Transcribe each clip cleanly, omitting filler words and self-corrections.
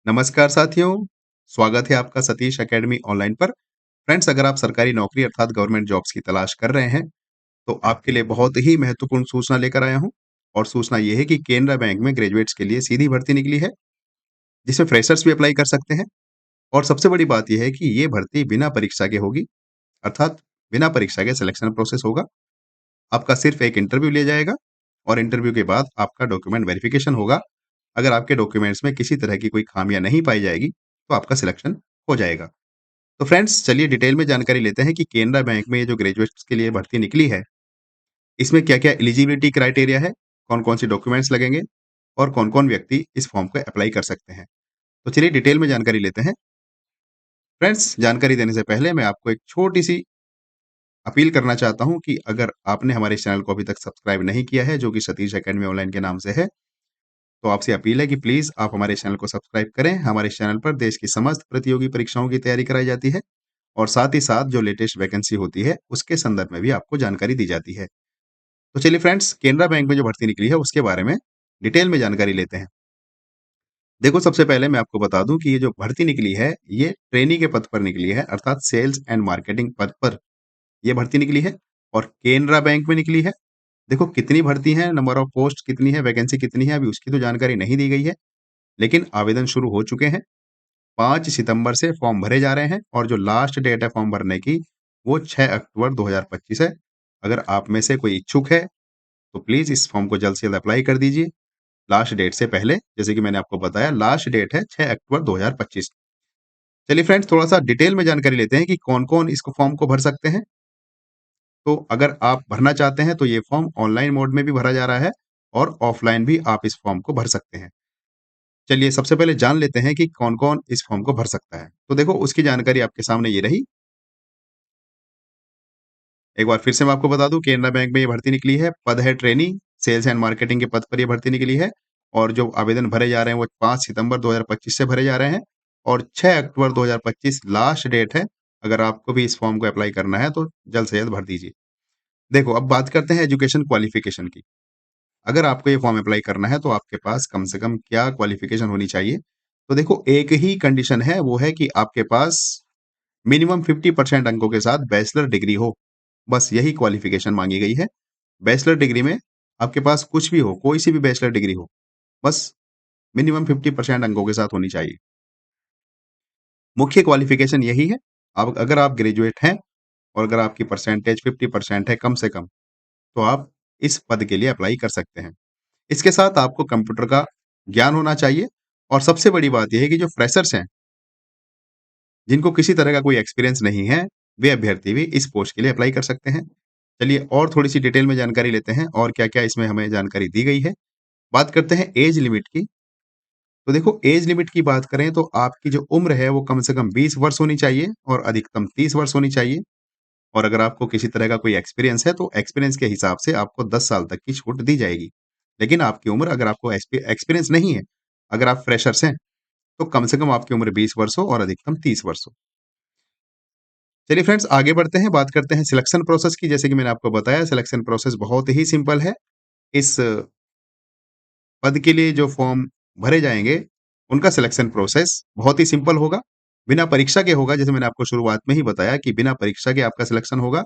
नमस्कार साथियों, स्वागत है आपका सतीश एकेडमी ऑनलाइन पर। फ्रेंड्स, अगर आप सरकारी नौकरी अर्थात गवर्नमेंट जॉब्स की तलाश कर रहे हैं, तो आपके लिए बहुत ही महत्वपूर्ण सूचना लेकर आया हूँ। और सूचना ये है कि केनरा बैंक में ग्रेजुएट्स के लिए सीधी भर्ती निकली है, जिसमें फ्रेशर्स भी अप्लाई कर सकते हैं। और सबसे बड़ी बात ये है कि ये भर्ती बिना परीक्षा के होगी, अर्थात बिना परीक्षा के सिलेक्शन प्रोसेस होगा। आपका सिर्फ एक इंटरव्यू लिया जाएगा और इंटरव्यू के बाद आपका डॉक्यूमेंट वेरिफिकेशन होगा। अगर आपके डॉक्यूमेंट्स में किसी तरह की कोई खामियां नहीं पाई जाएगी, तो आपका सिलेक्शन हो जाएगा। तो फ्रेंड्स, चलिए डिटेल में जानकारी लेते हैं कि केनरा बैंक में ये जो ग्रेजुएट्स के लिए भर्ती निकली है, इसमें क्या-क्या एलिजिबिलिटी क्राइटेरिया है, कौन-कौन सी डॉक्यूमेंट्स लगेंगे और कौन-कौन व्यक्ति इस फॉर्म को अप्लाई कर सकते हैं। तो चलिए डिटेल में जानकारी लेते हैं। फ्रेंड्स, जानकारी देने से पहले मैं आपको एक छोटी-सी अपील करना चाहता हूँ कि अगर आपने हमारे इस चैनल को अभी तक सब्सक्राइब नहीं किया है, जो कि सतीश अकेडमी ऑनलाइन के नाम से है, तो आपसे अपील है कि प्लीज़ आप हमारे चैनल को सब्सक्राइब करें। हमारे इस चैनल पर देश की समस्त प्रतियोगी परीक्षाओं की तैयारी कराई जाती है और साथ ही साथ जो लेटेस्ट वैकेंसी होती है, उसके संदर्भ में भी आपको जानकारी दी जाती है। तो चलिए फ्रेंड्स, केनरा बैंक में जो भर्ती निकली है, उसके बारे में डिटेल में जानकारी लेते हैं। देखो, सबसे पहले मैं आपको बता दूँ कि ये जो भर्ती निकली है, ये ट्रेनी के पद पर निकली है, अर्थात सेल्स एंड मार्केटिंग पद पर ये भर्ती निकली है और केनरा बैंक में निकली है। देखो कितनी भर्ती है, नंबर ऑफ पोस्ट कितनी है, वैकेंसी कितनी है, अभी उसकी तो जानकारी नहीं दी गई है, लेकिन आवेदन शुरू हो चुके हैं। 5 सितंबर से फॉर्म भरे जा रहे हैं और जो लास्ट डेट है फॉर्म भरने की, वो 6 अक्टूबर 2025 है। अगर आप में से कोई इच्छुक है, तो प्लीज़ इस फॉर्म को जल्द से जल्द अप्लाई कर दीजिए। लास्ट डेट से पहले, जैसे कि मैंने आपको बताया, लास्ट डेट है 6 अक्टूबर 2025। चलिए फ्रेंड्स, थोड़ा-सा डिटेल में जानकारी लेते हैं कि कौन-कौन इस फॉर्म को भर सकते हैं। तो अगर आप भरना चाहते हैं, तो ये फॉर्म ऑनलाइन मोड में भी भरा जा रहा है और ऑफलाइन भी आप इस फॉर्म को भर सकते हैं। चलिए सबसे पहले जान लेते हैं कि कौन-कौन इस फॉर्म को भर सकता है। तो देखो उसकी जानकारी आपके सामने ये रही। एक बार फिर से मैं आपको बता दूँ, केनरा बैंक में ये भर्ती निकली है, पद है ट्रेनी, सेल्स एंड मार्केटिंग के पद पर ये भर्ती निकली है और जो आवेदन भरे जा रहे हैं वो 5 सितंबर 2025 से भरे जा रहे हैं और 6 अक्टूबर 2025 लास्ट डेट है। अगर आपको भी इस फॉर्म को अप्लाई करना है, तो जल्द से जल्द भर दीजिए। देखो, अब बात करते हैं एजुकेशन क्वालिफिकेशन की। अगर आपको ये फॉर्म अप्लाई करना है, तो आपके पास कम से कम क्या क्वालिफिकेशन होनी चाहिए? तो देखो, एक ही कंडीशन है, वो है कि आपके पास मिनिमम 50% अंकों के साथ बैचलर डिग्री हो। बस यही क्वालिफिकेशन माँगी गई है। बैचलर डिग्री में आपके पास कुछ भी हो, कोई सी भी बैचलर डिग्री हो, बस मिनिमम 50% अंकों के साथ होनी चाहिए। मुख्य क्वालिफिकेशन यही है। अब अगर आप ग्रेजुएट हैं और अगर आपकी परसेंटेज 50% है कम से कम, तो आप इस पद के लिए अप्लाई कर सकते हैं। इसके साथ आपको कंप्यूटर का ज्ञान होना चाहिए और सबसे बड़ी बात ये है कि जो फ्रेशर्स हैं, जिनको किसी तरह का कोई एक्सपीरियंस नहीं है, वे अभ्यर्थी भी इस पोस्ट के लिए अप्लाई कर सकते हैं। चलिए और थोड़ी-सी डिटेल में जानकारी लेते हैं और क्या-क्या इसमें हमें जानकारी दी गई है। बात करते हैं ऐज लिमिट की। तो देखो, ऐज लिमिट की बात करें तो आपकी जो उम्र है वो कम से कम 20 वर्ष होनी चाहिए और अधिकतम 30 वर्ष होनी चाहिए। और अगर आपको किसी तरह का कोई एक्सपीरियंस है, तो एक्सपीरियंस के हिसाब से आपको 10 साल तक की छूट दी जाएगी। लेकिन आपकी उम्र, अगर आपको एक्सपीरियंस नहीं है, अगर आप फ्रेशर्स हैं, तो कम से कम आपकी उम्र 20 वर्ष हो और अधिकतम 30 वर्ष हो। चलिए फ्रेंड्स, आगे बढ़ते हैं, बात करते हैं सिलेक्शन प्रोसेस की। जैसे कि मैंने आपको बताया, सिलेक्शन प्रोसेस बहुत ही सिंपल है। इस पद के लिए जो फॉर्म भरे जाएँगे, उनका सिलेक्शन प्रोसेस बहुत ही सिंपल होगा। बिना परीक्षा के होगा, जैसे मैंने आपको शुरुआत में ही बताया कि बिना परीक्षा के आपका सिलेक्शन होगा।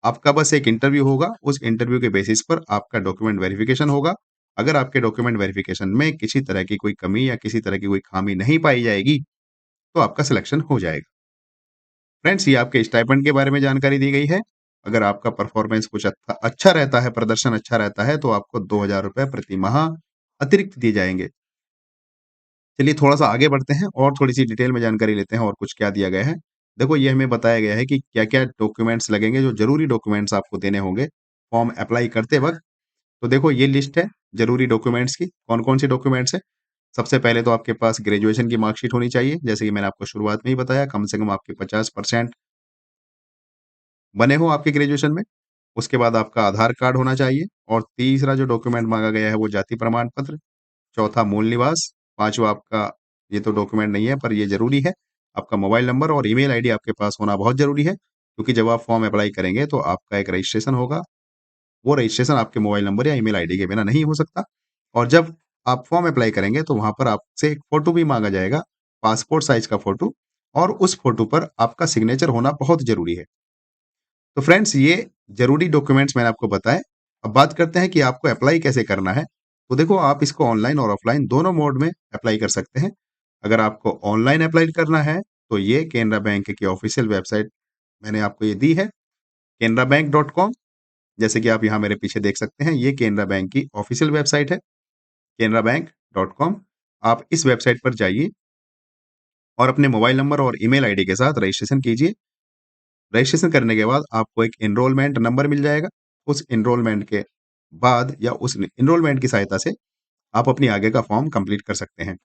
आपका बस एक इंटरव्यू होगा, उस इंटरव्यू के बेसिस पर आपका डॉक्यूमेंट वेरिफिकेशन होगा। अगर आपके डॉक्यूमेंट वेरिफिकेशन में किसी तरह की कोई कमी या किसी तरह की कोई खामी नहीं पाई जाएगी, तो आपका सिलेक्शन हो जाएगा। फ्रेंड्स, ये आपके स्टाइपेंड के बारे में जानकारी दी गई है। अगर आपका परफॉर्मेंस कुछ अच्छा रहता है, प्रदर्शन अच्छा रहता है, तो आपको ₹2000 प्रति माह अतिरिक्त दिए जाएँगे। चलिए थोड़ा-सा आगे बढ़ते हैं और थोड़ी-सी डिटेल में जानकारी लेते हैं और कुछ क्या दिया गया है। देखो, ये हमें बताया गया है कि क्या-क्या डॉक्यूमेंट्स लगेंगे, जो ज़रूरी डॉक्यूमेंट्स आपको देने होंगे फॉर्म अप्लाई करते वक़्त। तो देखो, ये लिस्ट है ज़रूरी डॉक्यूमेंट्स की, कौन-कौन से डॉक्यूमेंट्स हैं। सबसे पहले तो आपके पास ग्रेजुएशन की मार्कशीट होनी चाहिए, जैसे कि मैंने आपको शुरुआत में ही बताया, कम से कम आपके 50% बने हो आपके ग्रेजुएशन में। उसके बाद आपका आधार कार्ड होना चाहिए और तीसरा जो डॉक्यूमेंट माँगा गया है, वो जाति प्रमाण पत्र। चौथा मूल निवास, पाँचवाँ आपका, ये तो डॉक्यूमेंट नहीं है पर ये ज़रूरी है, आपका मोबाइल नंबर और ईमेल आईडी आपके पास होना बहुत ज़रूरी है, क्योंकि जब आप फॉर्म अप्लाई करेंगे तो आपका एक रजिस्ट्रेशन होगा, वो रजिस्ट्रेशन आपके मोबाइल नंबर या ईमेल आईडी के बिना नहीं हो सकता। और जब आप फॉर्म अप्लाई करेंगे तो वहाँ पर आपसे एक फ़ोटो भी माँगा जाएगा, पासपोर्ट साइज़ का फ़ोटो और उस फ़ोटो पर आपका सिग्नेचर होना बहुत ज़रूरी है। तो फ्रेंड्स ये ज़रूरी डॉक्यूमेंट्स मैंने आपको बताए। अब बात करते हैं कि आपको अप्लाई कैसे करना है। तो देखो आप इसको ऑनलाइन और ऑफ़लाइन दोनों मोड में अप्लाई कर सकते हैं। अगर आपको ऑनलाइन अप्लाई करना है तो ये केनरा बैंक की ऑफ़िशियल वेबसाइट मैंने आपको ये दी है, canarabank.com। जैसे कि आप यहाँ मेरे पीछे देख सकते हैं, ये केनरा बैंक की ऑफ़िशियल वेबसाइट है, canarabank.com। आप इस वेबसाइट पर जाइए और अपने मोबाइल नंबर और ईमेल आईडी के साथ रजिस्ट्रेशन कीजिए। रजिस्ट्रेशन करने के बाद आपको एक एनरोलमेंट नंबर मिल जाएगा। उस एनरोलमेंट के बाद या उस एनरोलमेंट की सहायता से आप अपनी आगे का फॉर्म कंप्लीट कर सकते हैं।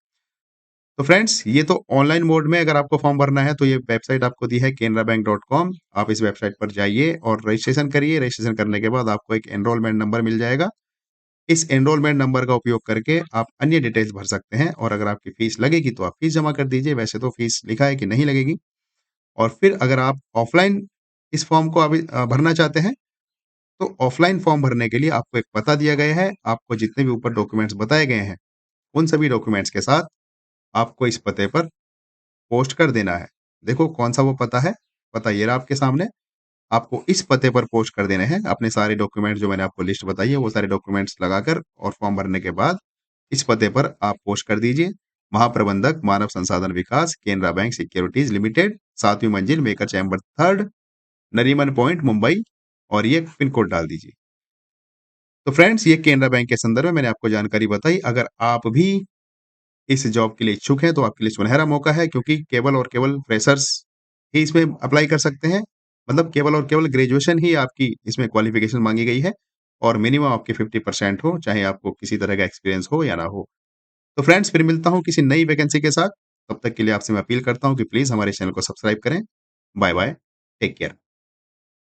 तो फ्रेंड्स ये तो ऑनलाइन मोड में अगर आपको फॉर्म भरना है तो ये वेबसाइट आपको दी है canarabank.com। आप इस वेबसाइट पर जाइए और रजिस्ट्रेशन करिए। रजिस्ट्रेशन करने के बाद आपको एक एनरोलमेंट नंबर मिल जाएगा। इस एनरोलमेंट नंबर का उपयोग करके आप अन्य डिटेल्स भर सकते हैं और अगर आपकी फीस लगेगी तो आप फीस जमा कर दीजिए। वैसे तो फीस लिखा है कि नहीं लगेगी। और फिर अगर आप ऑफलाइन इस फॉर्म को अभी भरना चाहते हैं तो ऑफलाइन फॉर्म भरने के लिए आपको एक पता दिया गया है। आपको जितने भी ऊपर डॉक्यूमेंट्स बताए गए हैं, उन सभी डॉक्यूमेंट्स के साथ आपको इस पते पर पोस्ट कर देना है। देखो कौन-सा वो पता है? पता ये रहा आपके सामने। आपको इस पते पर पोस्ट कर देने हैं अपने सारे डॉक्यूमेंट जो मैंने आपको लिस्ट बताई है, वो सारे डॉक्यूमेंट्स लगाकर और फॉर्म भरने के बाद इस पते पर आप पोस्ट कर दीजिए। महाप्रबंधक मानव संसाधन विकास, केनरा बैंक सिक्योरिटीज़ लिमिटेड, 7वीं मंजिल, maker chamber 3, Nariman point, Mumbai और ये पिन कोड डाल दीजिए। तो फ्रेंड्स ये केनरा बैंक के संदर्भ में मैंने आपको जानकारी बताई। अगर आप भी इस जॉब के लिए इच्छुक हैं, तो आपके लिए सुनहरा मौका है क्योंकि केवल और केवल फ्रेशर्स ही इसमें अप्लाई कर सकते हैं। मतलब केवल और केवल ग्रेजुएशन ही आपकी इसमें क्वालिफ़िकेशन माँगी गई है और मिनिमम आपकी 50% हो, चाहे आपको किसी तरह का एक्सपीरियंस हो या ना हो। तो फ्रेंड्स फिर मिलता हूँ किसी नई वैकेंसी के साथ। तब तक के लिए आपसे मैं अपील करता हूँ कि प्लीज़ हमारे चैनल को सब्सक्राइब करें। Bye bye, take care.